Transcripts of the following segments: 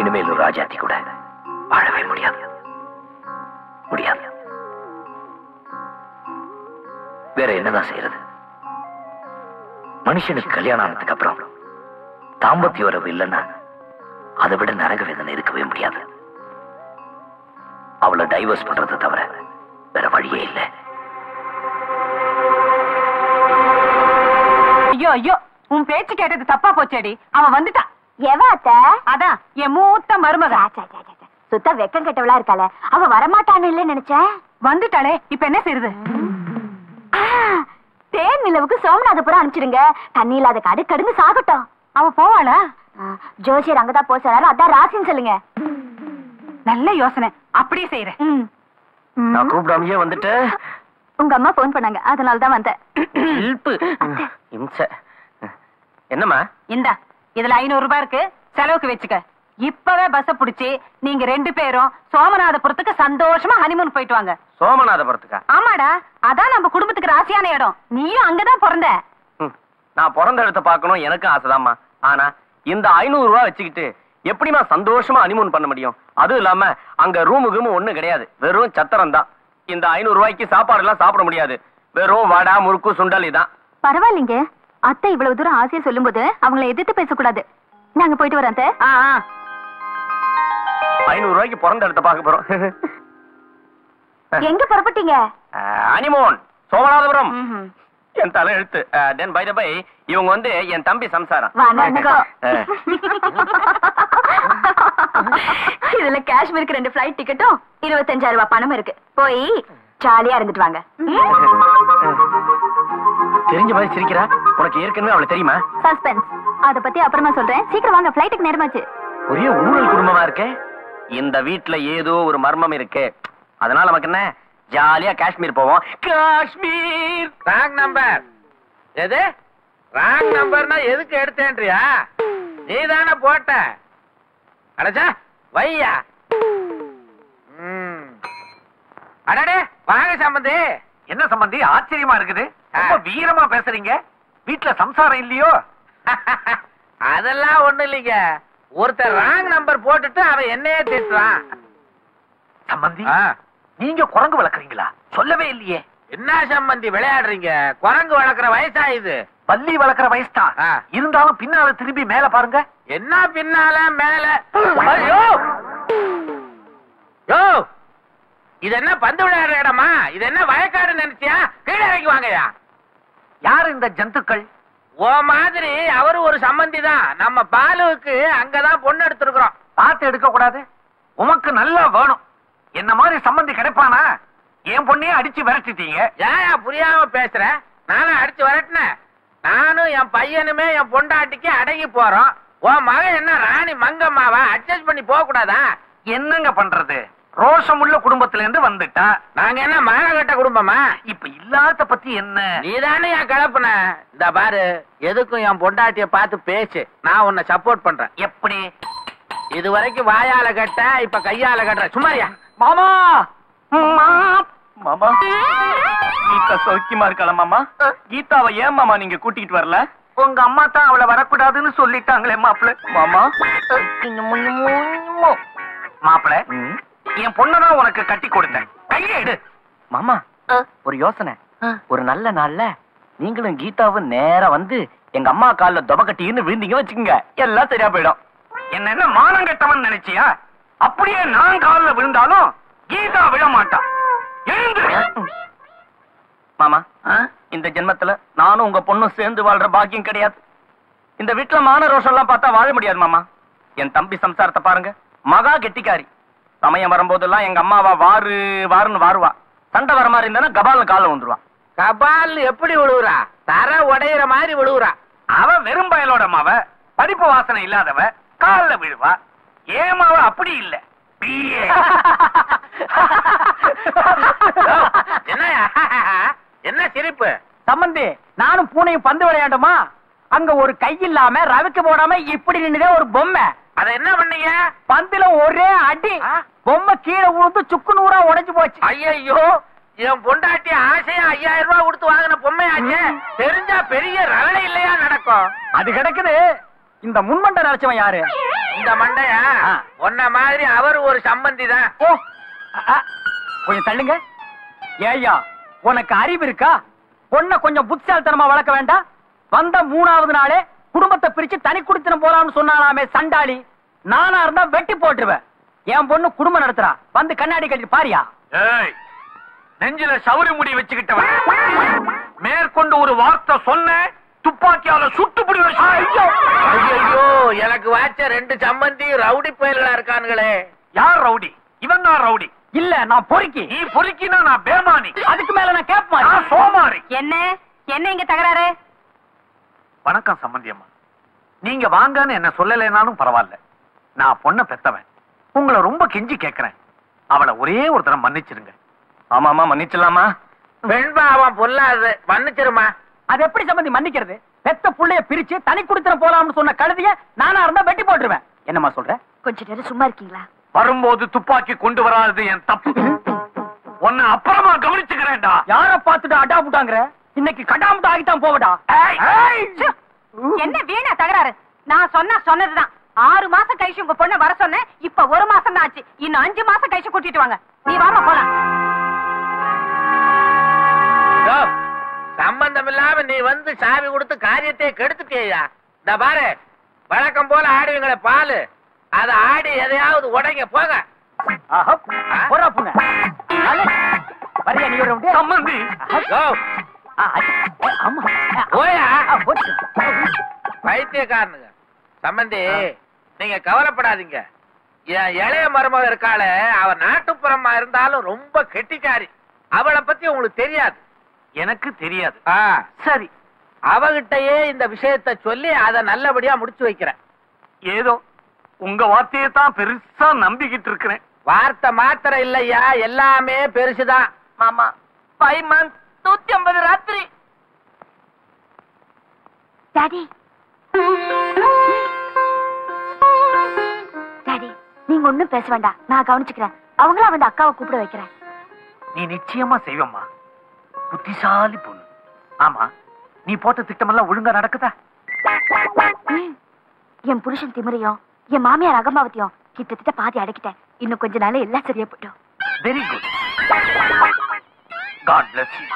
இனிமேலும் ராஜாத்தி கூட வாழவே முடியாது. முடியாது. வேற என்னதான் செய்யறது? மனுஷனுக்கு கல்யாணம் ஆனதுக்கு அப்புறம் தாம்பத்திய உறவு இல்லைன்னா அதை விட நரக வேதனை இருக்கவே முடியாது. அவளை டைவர்ஸ் பண்றதை தவிர வேற வழியே இல்லை. ஐயோ ஐயோ, உன் பேச்சு கேட்டது தப்பா போச்சேடி. அவன் வந்துட்டா. எவாத்த? அதான் என் மூத்த மருமக. சுத்த வெக்கம் கெட்டவளா இருக்காள. அவ வரமாட்டான்னு இல்ல நினைச்சேன். வந்துட்டாளே, இப்ப என்ன செய்யுது? தேன் நிலவுக்கு சோமநாதபுரம் அனுப்பிச்சிடுங்க. தண்ணி இல்லாத கடுக்கடுன்னு சாகட்டும். அவ போவாளா? ஜோசியர் அங்கதான் போக சொன்னாரு. அதான் ராசின்னு சொல்லுங்க. நல்ல யோசனை, அப்படியே செய்யறேன். நான் கூப்பிடாமையே வந்துட்டு உங்க அம்மா போன் பண்ணாங்க, அதனாலதான் வந்தேன். என்னம்மா? இந்தா, இதுல 500 ரூபாய் இருக்கு, செலவுக்கு வச்சுக்க. இப்பவே பஸ் புடிச்சு நீங்க 2 பேரும் சோமநாதபுரத்துக்கு சந்தோஷமா ஹனிமூன் போயிட்டு வாங்க. சோமநாதபுரத்துக்கா? ஆமாடா, அதான் நம்ம குடும்பத்துக்கு ராசியான இடம். நீயும் அங்கதான் பிறந்த. நான் பிறந்த இடத்த பாக்கணும் எனக்கும் ஆசைதாம்மா. ஆனா இந்த 500 ரூபாய் வச்சுக்கிட்டு எப்படிமா சந்தோஷமா ஹனிமூன் பண்ண முடியும்? அதுவும் இல்லாம அங்க ரூமுக்கு ஒண்ணும் கிடையாது, வெறும் சத்திரம் தான். இந்த 500 ரூபாய்க்கு சாப்பாடு எல்லாம் சாப்பிட முடியாது. வெறும் வடை முறுக்கு சுண்டல் தான். பரவாயில்லைங்க, அத்தை இவ்வளவு தூரம் ஆசையை சொல்லும் போது அவங்களை எதிர்த்து பேசக்கூடாது. நாங்க போயிட்டு வரோம். 500 ரூபாய்க்கு பிறந்த இடத்த பாக்க போறோம். எங்க புறப்பட்டீங்க? ஹனிமூன் சோமநாதபுரம். என் தலை எழுத்து. தென் பை தி பை, இவங்க வந்து என் தம்பி சம்சாரம். இதுல காஷ்மீருக்கு 2 ஃளைட் டிக்கெட்டும் 25,000 ரூபாய் பணம் இருக்கு. போய் ஜாலியா இருந்துட்டு வாங்க. தெரிஞ்ச மாதிரி சிரிக்கிறா. உனக்கு ஏற்கனவே அவளை தெரியுமா? சஸ்பென்ஸ், அத பத்தி அப்புறமா சொல்றேன். சீக்கிரம் வாங்க, ஃளைட்டுக்கு நேரமாச்சு. ஒரே ஊழல் குடும்பமா இருக்கே. இந்த வீட்டுல ஏதோ ஒரு மர்மம் இருக்கு. அதனால நமக்கு என்ன, ஜாலியா காஷ்மீர் போவோம். காஷ்மீர். Wrong number. எது ராங் நம்பர்னா எதுக்கு எடுத்தேன்றியா? நீ தானே போட்ட. அடச்சா வையா. அடடே வாங்க சம்பந்தி. என்ன சம்பந்தி ஆச்சரியமா இருக்குது? ரொம்ப வீரமா பேசுறீங்க. வீட்டுல சம்சாரம் இல்லையோ? அதெல்லாம் ஒண்ணு இல்லைங்க. ஒருத்தர் ராங் நம்பர் போட்டுட்டு அவன் என்னையே திட்டுறான். சம்பந்தி நீங்க குரங்கு வளர்க்குறீங்களா? சொல்லவே இல்லையே. என்ன சம்பந்தி விளையாடுறீங்க? குரங்கு வளர்க்குற வயசா இது? பல்லி வளர்க்குற வயசு தான். இருந்தாலும் பின்னால திரும்பி மேல பாருங்க. என்ன பின்னால மேல? ஐயோ யோ, இது என்ன பந்து விளையாடுற இடமா? இது என்ன வயக்காடு நினைச்சியா? கீழே இறங்கி வாங்கயா. யாரு இந்த ஜந்துக்கள்? ஓ மாதிரி அவரு ஒரு சம்பந்தி தான். நம்ம பாலுவுக்கு அங்கதான் பொண்ணு எடுத்திருக்கிறோம். பார்த்து எடுக்க கூடாது. உமக்கு நல்லா வேணும். என்ன மாதிரி சம்பந்தி கிடைப்பானா? என் பொண்ணையே அடிச்சு விரட்டிட்டீங்க. ஏன் புரியாம பேசுற? நானும் அடிச்சு விரட்டினேன். நானும் என் பையனுமே என் பொண்டாட்டிக்கு அடங்கி போறோம். உன் மகன் என்ன ராணி மங்கம்மாவா? அட்ஜஸ்ட் பண்ணி போக கூடாதா? என்னங்க பண்றது? ரோஷம் உள்ள குடும்பத்துல இருந்து வந்துட்டா. நாங்க என்ன மானகட்ட குடும்பமா? இப்ப இல்லாத பத்தி என்ன? நீதானே என் கிளப்புன. இந்த பாரு, எதுக்கும் என் பொண்டாட்டிய பார்த்து பேசு. நான் உன்னை சப்போர்ட் பண்றேன். எப்படி? இது வரைக்கும் வாயால கட்ட, இப்ப கையால கட்டுற. சும்மாரியா மாமா? மாமா கீதா சௌக்கியமா இருக்காளா மாமா? கீதாவை ஏன் மாமா நீங்க கூட்டிட்டு வரல? உங்க அம்மா தான் அவளை வரக்கூடாதுன்னு சொல்லிட்டாங்களே மாப்பிள்ள. மாமா மாப்பிள்ள, என் பொண்ணதான் உனக்கு கட்டி கொடுத்தேன். கையை எடு. மாமா ஒரு யோசனை. ஒரு நல்ல நாள்ல நீங்களும் கீதாவும் நேரா வந்து எங்க அம்மா கால்ல தொப கட்டின்னு விழுந்தீங்க வச்சுக்கோங்க, எல்லாம் சரியா போயிடும். என்ன மானம் கட்டவன் நினைச்சியா? அப்படியே நான் கால்ல விழுந்தாலும் கீதா விழ மாட்டா. மாமா, இந்த ஜென்மத்துல நானும் உங்க பொண்ணும் சேர்ந்து வாழ்ற பாக்கியம் கிடையாது. இந்த வீட்டுல மான ரோஷம் எல்லாம் பார்த்தா வாழ முடியாது மாமா. என் தம்பி சம்சாரத்தை பாருங்க, மகா கெட்டிக்காரி. சமயம் வரும்போதெல்லாம் எங்க அம்மாவா வாரு வாருன்னு வாருவா. சண்டை வர மாதிரி இருந்தா கபால்னு கால வந்துருவா. கபால் எப்படி விழுவுறா? தர உடையிற மாதிரி விழுவுறா. அவ வெறும் பயலோட மாவ, படிப்பு வாசனை இல்லாதவ, கால்ல விழுவா. ஏமாவ அப்படி இல்ல. என்ன சிரிப்பு? சம்பந்தி, நானும் பூனையும் பந்து விளையாண்டுமா? அங்க ஒரு கை இல்லாம ரவிக்கு போடாம இப்படி நின்னுதே ஒரு பொம்மை. அத என்ன பண்ணீங்க? பந்துல ஒரே அடி, பொம்மை கீழே விழுந்து சுக்கு நூறா உடைஞ்சு போச்சு. ஐயோ, என் பொண்டாட்டி ஆசையா 5000 ரூபாய் கொடுத்து வாங்கின பொம்மையாச்சு. தெரிஞ்சா பெரிய ரவலை இல்லையா நடக்கும். அது கிடக்குது. இந்த முன்மண்டை நினைச்சவன் யாரு? இந்த மண்டையா ஒன்ன மாதிரி அவர் ஒரு சம்பந்தி தான். ஓ கொஞ்சம் தள்ளுங்க. ஏய்யா உனக்கு அறிவு இருக்கா? பொண்ணை கொஞ்சம் புத்திசாலித்தனமா வளர்க்க வேண்டாம்? வந்த 3வது நாளே குடும்பத்தை பிரிச்சு தனி குடித்தனம் போலாம்னு சொன்னாலாமே சண்டாளி. நானா இருந்தா வெட்டி போட்டுருவேன். என் பொண்ணு குடும்பம் நடத்துறா, வந்து கண்ணாடி கட்டி பாரியா. நெஞ்சில சவுரி முடி வச்சுக்கிட்டவன் மேற்கொண்டு ஒரு வார்த்தை சொன்ன துப்பாக்கியால சுட்டு பிடிவேன். ஐயோ எனக்கு வாச்ச 2 சம்பந்தி ரவுடி பயல்களா இருக்கானுங்களே. யார் ரவுடி? இவன் தான் ரவுடி. இல்ல நான் பொறுக்கி. நீ பொறுக்கினா நான் பேமானி. அதுக்கு மேல நான் கேட்பேன். நான் சோமாரி. என்ன என்ன இங்க தகராறு? வணக்கம் சம்பந்தி அம்மா. நீங்க வாங்கன்னு என்ன சொல்லலைனாலும் பரவாயில்ல. நான் பொண்ணை பெத்தவன். உங்களை ரொம்ப கெஞ்சி கேட்கிறேன். அவளை ஒரே ஒரு தடவை மன்னிச்சிருங்க. ஆமாமா மன்னிச்சலாமா? வெண்பா அவன் பொல்லாது மன்னிச்சிருமா. அது எப்படி சம்பந்தி மன்னிக்கிறது? பெத்த புள்ளைய பிரிச்சு தனி குடித்தனம் போலாம்னு சொன்ன கழுதிய நானா இருந்தா வெட்டி போட்டுருவேன். என்னமா சொல்ற? கொஞ்ச நேரம் சும்மா இருக்கீங்களா? வரும்போது துப்பாக்கி கொண்டு வராது என் தப்பு. உன்னை அப்புறமா கவனிச்சுக்கிறேன்டா. யார பாத்துட்டு அடா புட்டாங்கற? இன்னைக்கு கடாமுட்டா ஆகித்தான் போவடா. என்ன வீணா தகராறு? நான் சொன்னதுதான். 6 மாசம் கழிச்சு உங்க பொண்ணை வர சொன்னேன். இப்ப 1 மாசம் தான் ஆச்சு. இன்னும் 5 மாசம் கழிச்சு கூட்டிட்டு வாங்க. நீ வாமா போலாம். சம்பந்தம் இல்லாம நீ வந்து சாவி கொடுத்து காரியத்தை கெடுத்துட்டியா? இந்த பாரு, வழக்கம் போல ஆடுவீங்களே பாலு, அத ஆடி எதையாவது உடைங்க போங்க. போறா புண்ண. வரியா நீ ஒரு சம்பந்தி. ஆமா ஓயா பைத்தியக்காரனுங்க. சம்பந்தி நீங்க கவலைப்படாதீங்க. என் இளைய மருமக இருக்காள, அவ நாட்டுப்புறமா இருந்தாலும் ரொம்ப கெட்டிக்காரி. அவளை பத்தி உங்களுக்கு தெரியாது. எனக்கு தெரியாது. சரி, அவகிட்டயே இந்த விஷயத்தை சொல்லி அதை நல்லபடியா முடிச்சு வைக்கிறேன். ஏதோ உங்க வார்த்தையை தான் பெருசா நம்பிக்கிட்டு இருக்கிறேன். வார்த்தை மாத்திரம் இல்லையா, எல்லாமே பெருசுதான். மாமா 5 months 150 ராத்திரி. டாடி டாடி நீங்க ஒண்ணும் பேச வேண்டாம், நான் கவனிச்சுக்கிறேன். அவங்களா வந்து அக்காவை கூப்பிட வைக்கிறேன். நீ நிச்சயமா செய்வம்மா. புத்திசாலி பொண்ணு. ஆமா, நீ போட்ட திட்டமெல்லாம் ஒழுங்கா நடக்குதா? என் புருஷன் திமிரையும் என் மாமியார் அகம்பாவத்தையும் கிட்டத்தட்ட பாதி அடக்கிட்டேன். இன்னும் கொஞ்ச நாள் எல்லாம் சரியா போட்டோம். Very good. God bless you.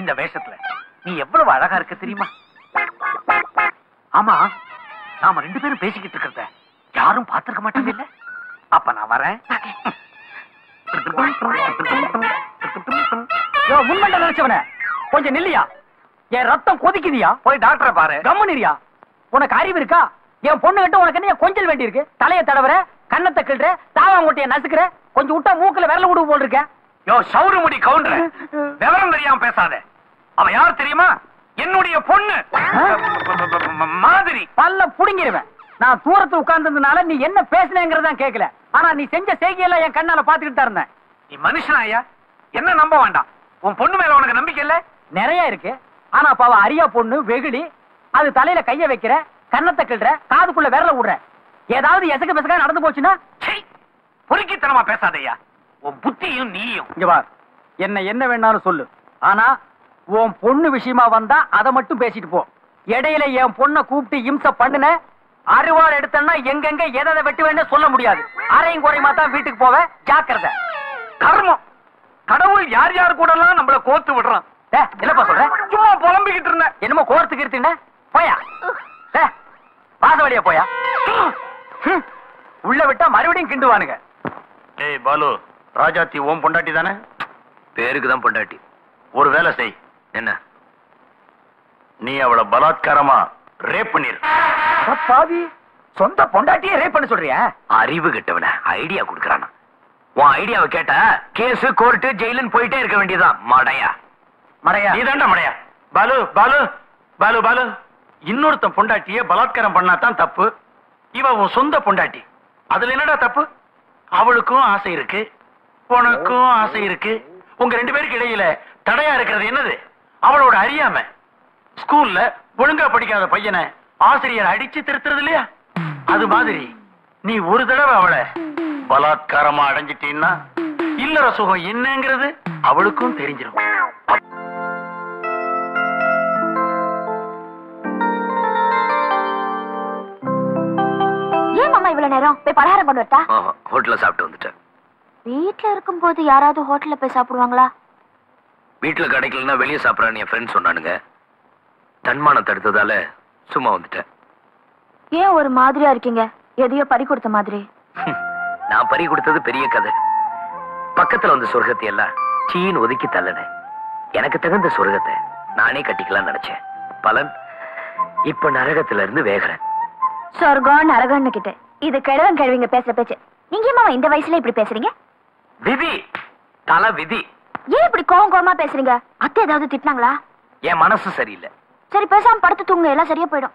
இந்த வேஷத்துல நீ எவ்வளவு அழகா இருக்க தெரியுமா? ஆமா, நாம 2 பேரும் பேசிக்கிட்டு இருக்கிறத யாரும் பார்த்திருக்க மாட்டாங்க இல்ல? அப்ப நான் வரேன். முன்மண்ட நினைச்சவன கொஞ்சம் நில்லியா. என் ரத்தம் கொதிக்குதியா. போய் டாக்டரை பாரு. கம்முனிரியா. உனக்கு அறிவு இருக்கா? என் பொண்ணு கிட்ட உனக்கு என்ன கொஞ்சல் வேண்டி இருக்கு? தலைய தடவற, கண்ணத்தை கிள்ற, தாவாங்கொட்டைய நசுக்கிற, கொஞ்சம் விட்டா மூக்குல விரல விடுவு போல் இருக்க. யோ சவுறு முடி கவுண்டர், விவரம் தெரியாம பேசாத. அவ யார் தெரியுமா? என்னுடைய பொண்ணு மாதிரி. பல்ல புடுங்கிருவேன். நான் தூரத்துல உட்கார்ந்ததுனால நீ என்ன பேசுனேங்கறதான் கேட்கல. ஆனா நீ செஞ்ச செய்கையெல்லாம் என் கண்ணால பாத்துக்கிட்டு தான் இருந்தேன். நீ மனுஷனா ஐயா? என்ன நம்ப வேண்டாம். உன் பொண்ணு மேல உனக்கு நம்பிக்கை இல்ல? நிறைய இருக்கு. ஆனா பாவ அரியா பொண்ணு வெகுளி. அது தலையில கைய வைக்கிற, கண்ணத்தை கிள்ற, காதுக்குள்ள விரல விடுற. ஏதாவது எசக்கு பெசக்கா நடந்து போச்சுன்னா பொறுக்கித்தனமா பேசாதையா. உன் புத்தியும் நீயும். இங்க பார், என்ன வேணாலும் சொல்லு. ஆனா உன் பொண்ணு விஷயமா வந்தா அதை மட்டும் பேசிட்டு போ. இடையில என் பொண்ணை கூப்பிட்டு இம்சை பண்ணுன, அறுவாள் எடுத்தன்னா எங்கெங்க எதை வெட்டுவேன்னு சொல்ல முடியாது. அரையும் குறையுமா தான் வீட்டுக்கு போவ. ஜாக்கிரதை. கர்மம். கடவுள் யார் யார் கூட எல்லாம் நம்மள கோர்த்து விடுறான். என்னப்பா சொல்ற? சும்மா புலம்பிக்கிட்டு இருந்த. என்னமோ கோர்த்துக்கு இருந்தீங்க. போயா பாசவழியா போயா. உள்ள விட்டா மறுபடியும் கிண்டுவானுங்க. ஏய் பாலு, ராஜாத்தி ஓம் பொண்டாட்டி தானே? பேருக்கு தான் பொண்டாட்டி. ஒரு வேலை செய். என்ன? நீ அவளை பலாத்காரமா ரேப் பண்ணிரு. பாவி, சொந்த பொண்டாட்டியே ரேப் பண்ண சொல்றியா? அறிவு கெட்டவன ஐடியா குடுக்கறானா? உன் ஐடியாவை கேட்டா கேஸ், கோர்ட்டு, ஜெயிலுன்னு போயிட்டே இருக்க வேண்டியதான். மடையா மடையா? நீ தாண்டா மடையா. பாலு பாலு பாலு பாலு, இன்னொருத்தன் பொண்டாட்டிய பலாத்காரம் பண்ணாதான் தப்பு. இவ உன் சொந்த பொண்டாட்டி. அதுல என்னடா தப்பு? அவளுக்கும் ஆசை இருக்கு, உனக்கும் ஆசை இருக்கு. உங்க 2 பேருக்கு இடையில தடையா இருக்கிறது என்னது? அவளோட அறியாம. ஸ்கூல்ல ஒழுங்கா படிக்காத பையனை ஆசிரியர் அடிச்சு திருத்துறது இல்லையா? அது மாதிரி நீ ஒரு தடவை அவளை பலாத்காரமா அடைஞ்சிட்டீன்னா இல்லற சுகம் என்னங்கிறது அவளுக்கும் தெரிஞ்சிடும். நேரம் போய் பலகாரம் கொண்டு வரட்டா? ஹோட்டல்ல சாப்பிட்டு வந்துட்டேன். வீட்டுல இருக்கும்போது யாராவது ஹோட்டல்ல போய் சாப்பிடுவாங்களா? வீட்டுல கிடைக்கலன்னா வெளியே சாப்பிடறான்னு என் ஃப்ரெண்ட் சொன்னானுங்க. தன்மானம் தடுத்ததால சும்மா வந்துட்டேன். ஏன் ஒரு மாதிரியா இருக்கீங்க? எதையோ பறி கொடுத்த மாதிரி. நான் பறி கொடுத்தது பெரிய கதை. பக்கத்துல வந்த சொர்க்கத்தை எல்லாம் சீன் ஒதுக்கி தள்ளனேன். எனக்கு தகுந்த சொர்க்கத்தை நானே கட்டிக்கலாம் நினைச்சேன். பலன் இப்ப நரகத்துல இருந்து வேகிறேன். சொர்க்கம் நரகம்னு கிட்ட இது கிழவன் கிழவிங்க பேசுற பேச்சு. நீங்க ஏமா இந்த வயசுல இப்படி பேசுறீங்க? விதி, தல விதி. ஏன் இப்படி கோவமா பேசுறீங்க? அத்தை ஏதாவது திட்டினாங்களா? என் மனசு சரியில்லை. சரி பேசாம படுத்து தூங்க, எல்லாம் சரியா போயிடும்.